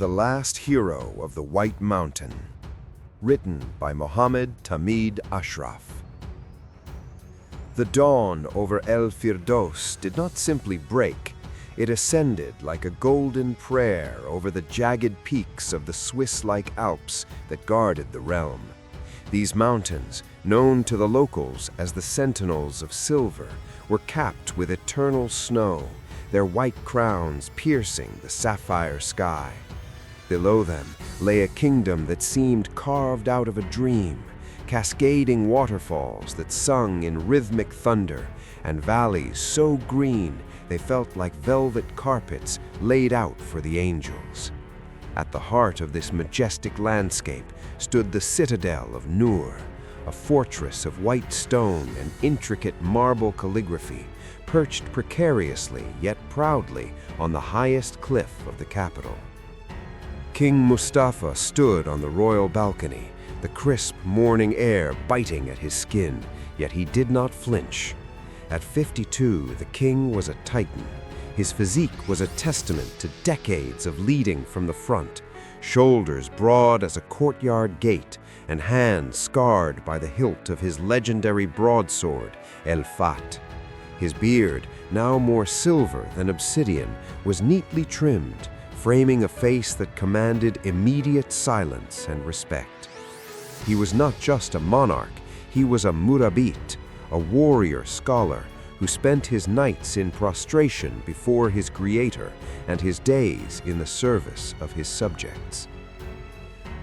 The Last Hero of the White Mountain, written by Tagmid Ashraf. The dawn over Al-Firdaws did not simply break, it ascended like a golden prayer over the jagged peaks of the Swiss-like Alps that guarded the realm. These mountains, known to the locals as the Sentinels of Silver, were capped with eternal snow, their white crowns piercing the sapphire sky. Below them lay a kingdom that seemed carved out of a dream, cascading waterfalls that sung in rhythmic thunder, and valleys so green they felt like velvet carpets laid out for the angels. At the heart of this majestic landscape stood the citadel of Nur, a fortress of white stone and intricate marble calligraphy, perched precariously yet proudly on the highest cliff of the capital. King Mustafa stood on the royal balcony, the crisp morning air biting at his skin, yet he did not flinch. At 52, the king was a titan. His physique was a testament to decades of leading from the front, shoulders broad as a courtyard gate, and hands scarred by the hilt of his legendary broadsword, El-Fat. His beard, now more silver than obsidian, was neatly trimmed, framing a face that commanded immediate silence and respect. He was not just a monarch, he was a murabit, a warrior scholar who spent his nights in prostration before his creator and his days in the service of his subjects.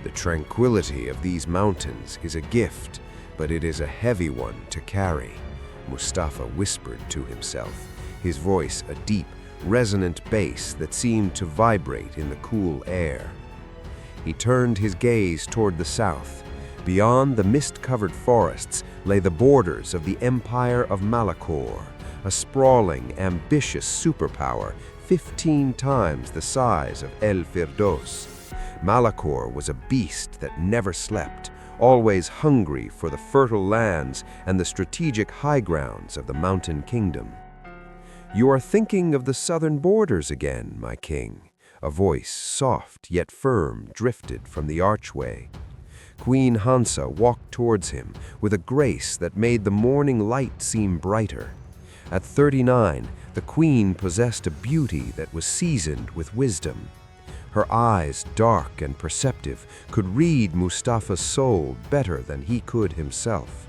The tranquility of these mountains is a gift, but it is a heavy one to carry, Mustafa whispered to himself, his voice a deep, resonant bass that seemed to vibrate in the cool air. He turned his gaze toward the south. Beyond the mist-covered forests lay the borders of the Empire of Malakor, a sprawling, ambitious superpower 15 times the size of Al-Firdaws. Malakor was a beast that never slept, always hungry for the fertile lands and the strategic high grounds of the mountain kingdom. "You are thinking of the southern borders again, my king," a voice, soft yet firm, drifted from the archway. Queen Hamza walked towards him with a grace that made the morning light seem brighter. At 39, the queen possessed a beauty that was seasoned with wisdom. Her eyes, dark and perceptive, could read Mustafa's soul better than he could himself.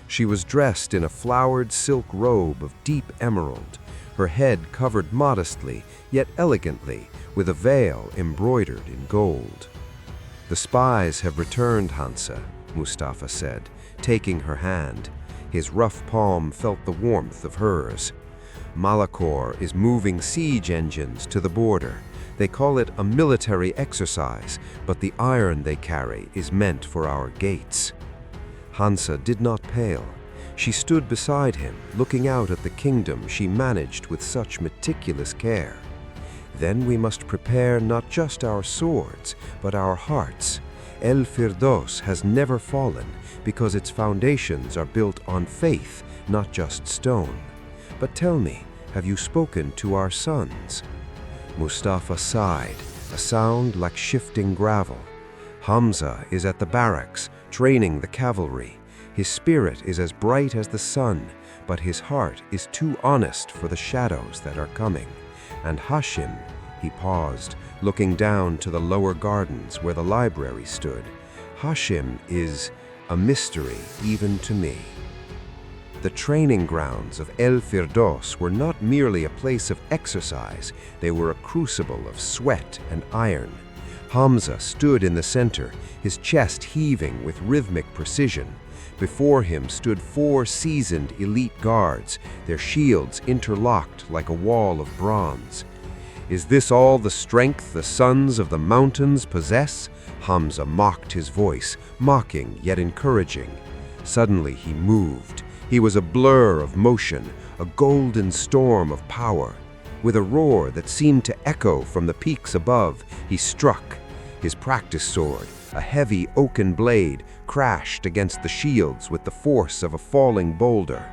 She was dressed in a flowered silk robe of deep emerald, her head covered modestly, yet elegantly, with a veil embroidered in gold. "The spies have returned, Hamza," Mustafa said, taking her hand. His rough palm felt the warmth of hers. "Malakor is moving siege engines to the border. They call it a military exercise, but the iron they carry is meant for our gates." Hamza did not pale. She stood beside him, looking out at the kingdom she managed with such meticulous care. "Then we must prepare not just our swords, but our hearts. Al-Firdaws has never fallen because its foundations are built on faith, not just stone. But tell me, have you spoken to our sons?" Mustafa sighed, a sound like shifting gravel. "Hamza is at the barracks, training the cavalry. His spirit is as bright as the sun, but his heart is too honest for the shadows that are coming. And Hashim," he paused, looking down to the lower gardens where the library stood, "Hashim is a mystery even to me." The training grounds of Al-Firdaws were not merely a place of exercise, they were a crucible of sweat and iron. Hamza stood in the center, his chest heaving with rhythmic precision. Before him stood 4 seasoned elite guards, their shields interlocked like a wall of bronze. "Is this all the strength the sons of the mountains possess?" Hamza mocked, his voice, mocking yet encouraging. Suddenly he moved. He was a blur of motion, a golden storm of power. With a roar that seemed to echo from the peaks above, he struck. His practice sword, a heavy oaken blade, crashed against the shields with the force of a falling boulder.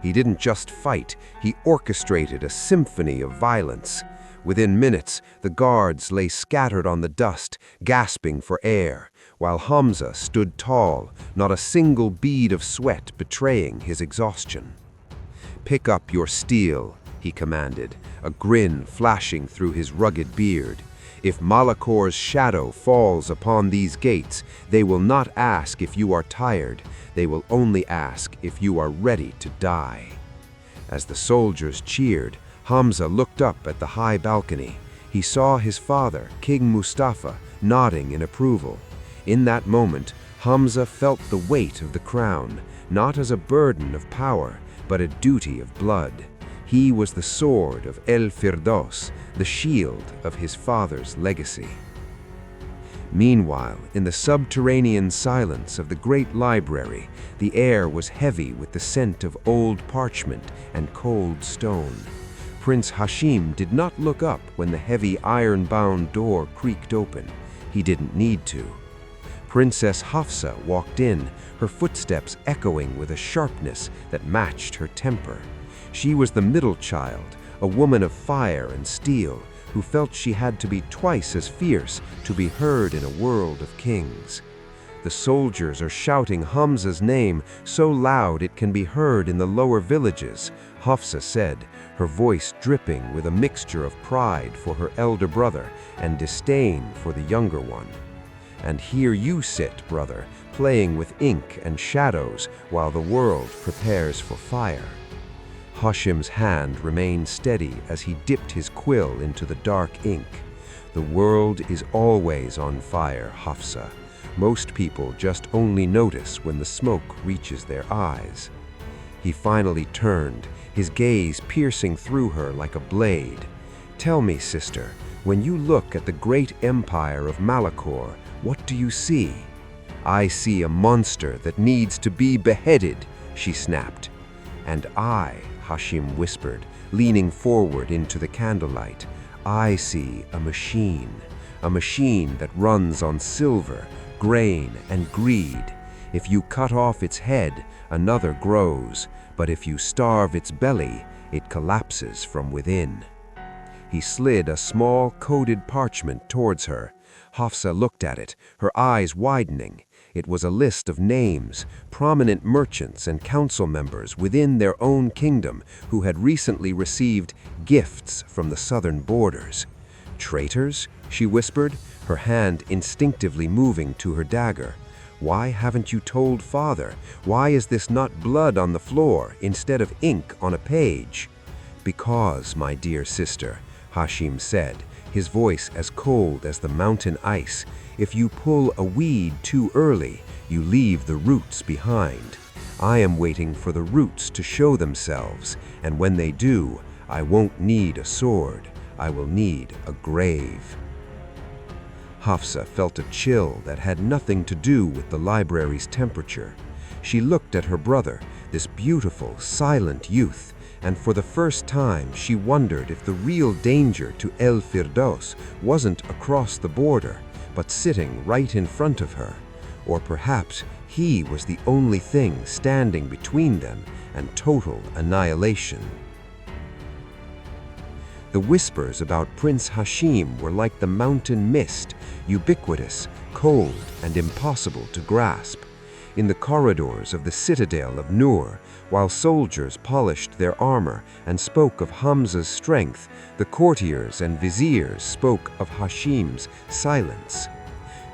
He didn't just fight, he orchestrated a symphony of violence. Within minutes, the guards lay scattered on the dust, gasping for air, while Hamza stood tall, not a single bead of sweat betraying his exhaustion. "Pick up your steel," he commanded, a grin flashing through his rugged beard. "If Malakor's shadow falls upon these gates, they will not ask if you are tired, they will only ask if you are ready to die." As the soldiers cheered, Hamza looked up at the high balcony. He saw his father, King Mustafa, nodding in approval. In that moment, Hamza felt the weight of the crown, not as a burden of power, but a duty of blood. He was the sword of Al-Firdaws, the shield of his father's legacy. Meanwhile, in the subterranean silence of the great library, the air was heavy with the scent of old parchment and cold stone. Prince Hashim did not look up when the heavy iron-bound door creaked open. He didn't need to. Princess Hafsa walked in, her footsteps echoing with a sharpness that matched her temper. She was the middle child, a woman of fire and steel, who felt she had to be twice as fierce to be heard in a world of kings. The soldiers are shouting Hamza's name so loud it can be heard in the lower villages, Hafsa said, her voice dripping with a mixture of pride for her elder brother and disdain for the younger one. "And here you sit, brother, playing with ink and shadows while the world prepares for fire." Hashim's hand remained steady as he dipped his quill into the dark ink. "The world is always on fire, Hafsa. Most people just only notice when the smoke reaches their eyes." He finally turned, his gaze piercing through her like a blade. "Tell me, sister, when you look at the great empire of Malakor, what do you see?" "I see a monster that needs to be beheaded," she snapped. "And I," Hashim whispered, leaning forward into the candlelight, "I see a machine that runs on silver, grain, and greed. If you cut off its head, another grows, but if you starve its belly, it collapses from within." He slid a small coded parchment towards her. Hafsa looked at it, her eyes widening. It was a list of names, prominent merchants and council members within their own kingdom who had recently received gifts from the southern borders. "Traitors?" she whispered, her hand instinctively moving to her dagger. "Why haven't you told father? Why is this not blood on the floor instead of ink on a page?" "Because, my dear sister," Hashim said, his voice as cold as the mountain ice, "if you pull a weed too early, you leave the roots behind. I am waiting for the roots to show themselves, and when they do, I won't need a sword, I will need a grave." Hafsa felt a chill that had nothing to do with the library's temperature. She looked at her brother, this beautiful, silent youth, and for the first time she wondered if the real danger to Al-Firdaws wasn't across the border, but sitting right in front of her. Or perhaps he was the only thing standing between them and total annihilation. The whispers about Prince Hashim were like the mountain mist, ubiquitous, cold, and impossible to grasp. In the corridors of the citadel of Nur, while soldiers polished their armor and spoke of Hamza's strength, the courtiers and viziers spoke of Hashim's silence.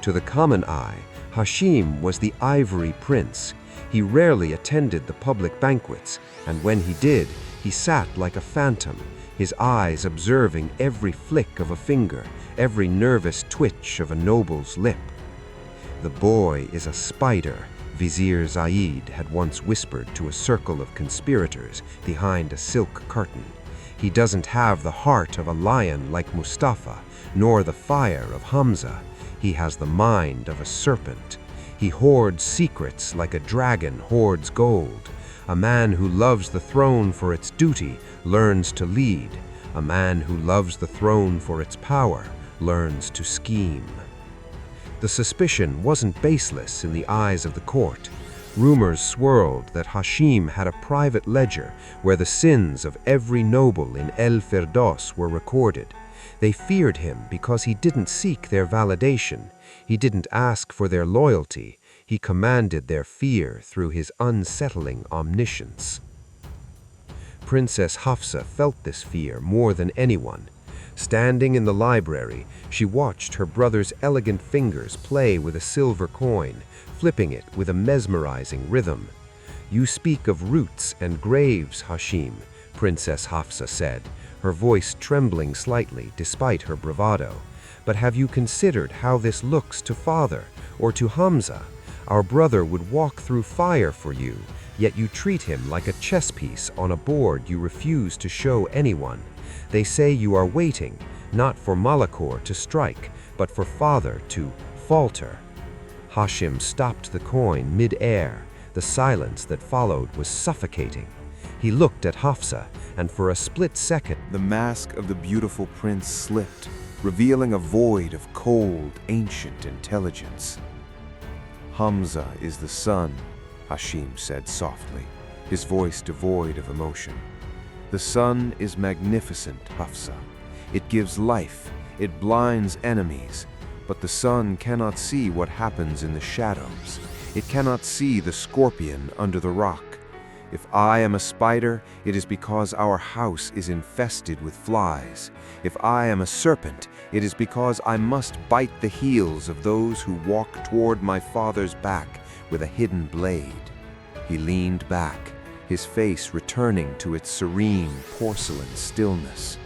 To the common eye, Hashim was the ivory prince. He rarely attended the public banquets, and when he did, he sat like a phantom, his eyes observing every flick of a finger, every nervous twitch of a noble's lip. "The boy is a spider," Vizier Zaid had once whispered to a circle of conspirators behind a silk curtain. "He doesn't have the heart of a lion like Mustafa, nor the fire of Hamza. He has the mind of a serpent. He hoards secrets like a dragon hoards gold. A man who loves the throne for its duty learns to lead. A man who loves the throne for its power learns to scheme." The suspicion wasn't baseless in the eyes of the court. Rumors swirled that Hashim had a private ledger where the sins of every noble in Al-Firdaws were recorded. They feared him because he didn't seek their validation. He didn't ask for their loyalty. He commanded their fear through his unsettling omniscience. Princess Hafsa felt this fear more than anyone. Standing in the library, she watched her brother's elegant fingers play with a silver coin, flipping it with a mesmerizing rhythm. "You speak of roots and graves, Hashim," Princess Hafsa said, her voice trembling slightly despite her bravado. "But have you considered how this looks to father or to Hamza? Our brother would walk through fire for you, yet you treat him like a chess piece on a board you refuse to show anyone. They say you are waiting, not for Malakor to strike, but for father to falter." Hashim stopped the coin mid-air. The silence that followed was suffocating. He looked at Hafsa, and for a split second, the mask of the beautiful prince slipped, revealing a void of cold, ancient intelligence. "Hamza is the sun," Hashim said softly, his voice devoid of emotion. "The sun is magnificent, Hafsa. It gives life, it blinds enemies, but the sun cannot see what happens in the shadows. It cannot see the scorpion under the rock. If I am a spider, it is because our house is infested with flies. If I am a serpent, it is because I must bite the heels of those who walk toward my father's back with a hidden blade." He leaned back, his face returning to its serene porcelain stillness.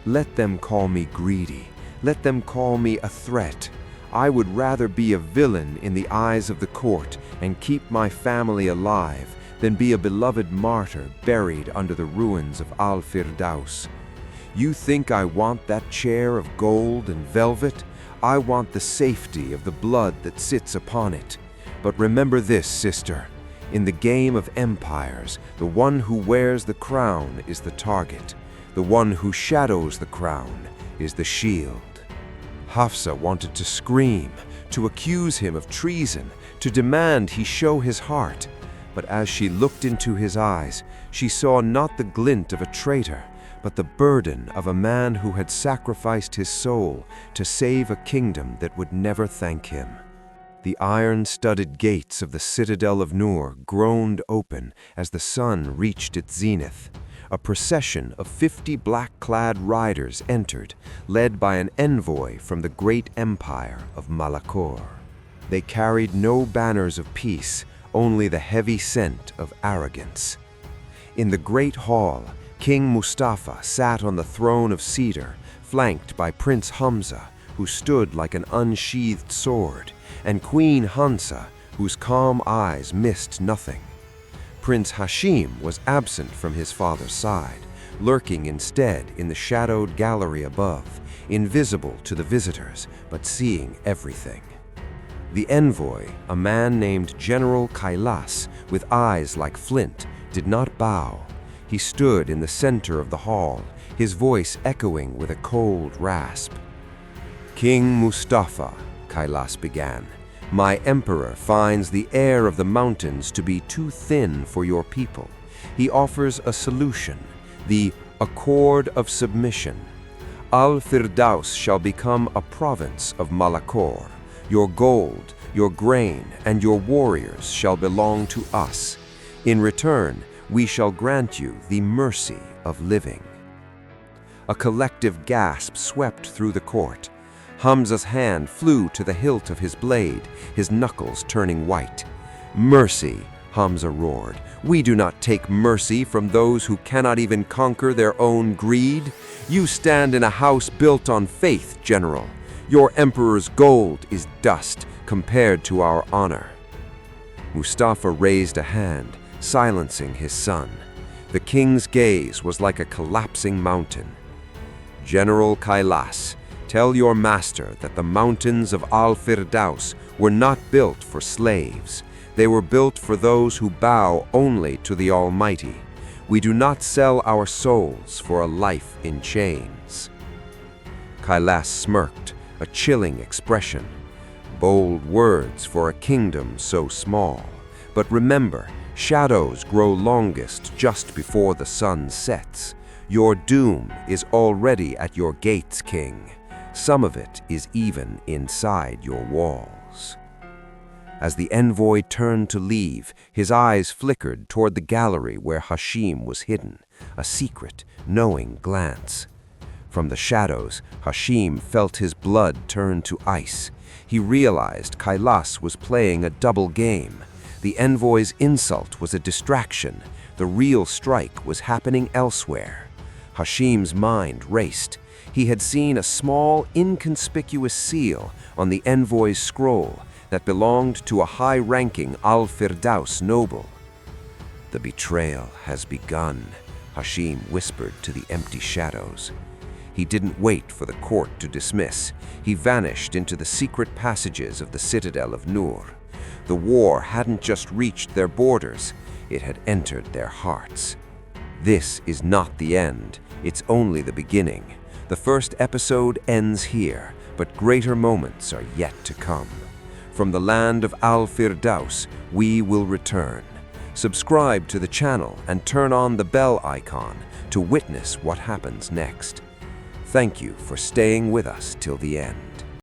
"Let them call me greedy. Let them call me a threat. I would rather be a villain in the eyes of the court and keep my family alive than be a beloved martyr buried under the ruins of Al-Firdaws. You think I want that chair of gold and velvet? I want the safety of the blood that sits upon it. But remember this, sister. In the game of empires, the one who wears the crown is the target. The one who shadows the crown is the shield." Hafsa wanted to scream, to accuse him of treason, to demand he show his heart. But as she looked into his eyes, she saw not the glint of a traitor, but the burden of a man who had sacrificed his soul to save a kingdom that would never thank him. The iron-studded gates of the citadel of Nur groaned open as the sun reached its zenith. A procession of 50 black-clad riders entered, led by an envoy from the great empire of Malakor. They carried no banners of peace, only the heavy scent of arrogance. In the great hall, King Mustafa sat on the throne of cedar, flanked by Prince Hamza, who stood like an unsheathed sword, and Queen Hansa, whose calm eyes missed nothing. Prince Hashim was absent from his father's side, lurking instead in the shadowed gallery above, invisible to the visitors, but seeing everything. The envoy, a man named General Kailas, with eyes like flint, did not bow. He stood in the center of the hall, his voice echoing with a cold rasp. "King Mustafa," Kailas began, "my emperor finds the air of the mountains to be too thin for your people. He offers a solution, the Accord of Submission. Al-Firdaws shall become a province of Malakor. Your gold, your grain, and your warriors shall belong to us. In return, we shall grant you the mercy of living." A collective gasp swept through the court. Hamza's hand flew to the hilt of his blade, his knuckles turning white. "Mercy," Hamza roared. "We do not take mercy from those who cannot even conquer their own greed. You stand in a house built on faith, General. Your emperor's gold is dust compared to our honor." Mustafa raised a hand, silencing his son. The king's gaze was like a collapsing mountain. "General Kailas, tell your master that the mountains of Al-Firdaws were not built for slaves. They were built for those who bow only to the Almighty. We do not sell our souls for a life in chains." Kailas smirked, a chilling expression. Bold words for a kingdom so small. But remember, shadows grow longest just before the sun sets. Your doom is already at your gates, King. Some of it is even inside your walls." As the envoy turned to leave, his eyes flickered toward the gallery where Hashim was hidden, a secret, knowing glance. From the shadows, Hashim felt his blood turn to ice. He realized Kailas was playing a double game. The envoy's insult was a distraction. The real strike was happening elsewhere. Hashim's mind raced. He had seen a small, inconspicuous seal on the envoy's scroll that belonged to a high-ranking Al-Firdaws noble. "The betrayal has begun," Hashim whispered to the empty shadows. He didn't wait for the court to dismiss. He vanished into the secret passages of the citadel of Nur. The war hadn't just reached their borders, it had entered their hearts. This is not the end, it's only the beginning. The first episode ends here, but greater moments are yet to come. From the land of Al-Firdaws, we will return. Subscribe to the channel and turn on the bell icon to witness what happens next. Thank you for staying with us till the end.